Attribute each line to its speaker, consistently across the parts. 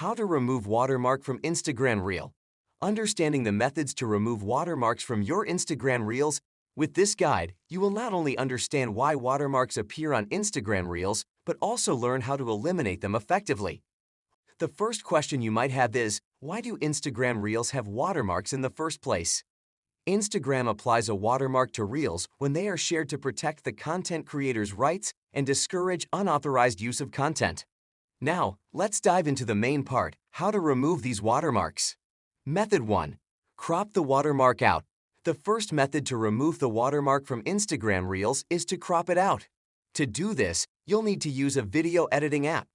Speaker 1: How to remove watermark from Instagram Reel. Understanding the methods to remove watermarks from your Instagram Reels. With this guide, you will not only understand why watermarks appear on Instagram Reels, but also learn how to eliminate them effectively. The first question you might have is, why do Instagram Reels have watermarks in the first place? Instagram applies a watermark to Reels when they are shared to protect the content creator's rights and discourage unauthorized use of content. Now, let's dive into the main part, how to remove these watermarks. Method 1. Crop the watermark out. The first method to remove the watermark from Instagram Reels is to crop it out. To do this, you'll need to use a video editing app.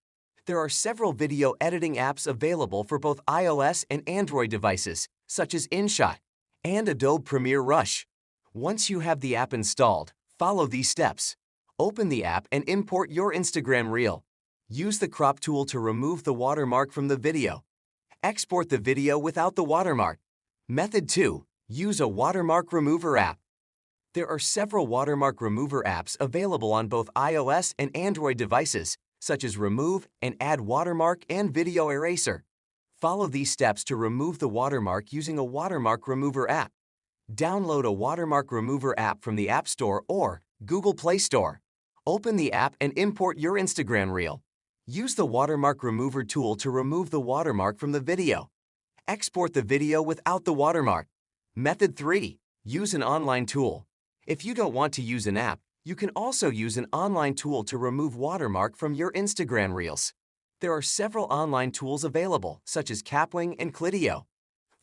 Speaker 1: There are several video editing apps available for both iOS and Android devices, such as InShot and Adobe Premiere Rush. Once you have the app installed, follow these steps. Open the app and import your Instagram Reel. Use the crop tool to remove the watermark from the video. Export the video without the watermark. Method 2. Use a watermark remover app. There are several watermark remover apps available on both iOS and Android devices, such as Remove and Add Watermark and Video Eraser. Follow these steps to remove the watermark using a watermark remover app. Download a watermark remover app from the App Store or Google Play Store. Open the app and import your Instagram Reel. Use the watermark remover tool to remove the watermark from the video. Export the video without the watermark. Method 3. Use an online tool. If you don't want to use an app, you can also use an online tool to remove watermark from your Instagram Reels. There are several online tools available, such as Capwing and Clidio.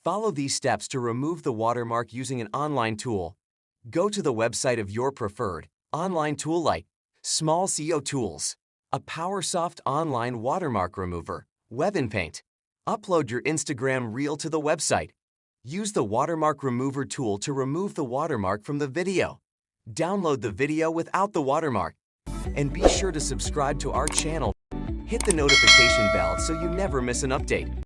Speaker 1: Follow these steps to remove the watermark using an online tool. Go to the website of your preferred online tool like Small CO Tools, a PowerSoft online watermark remover, WebInPaint. Upload your Instagram Reel to the website. Use the watermark remover tool to remove the watermark from the video. Download the video without the watermark. And be sure to subscribe to our channel. Hit the notification bell so you never miss an update.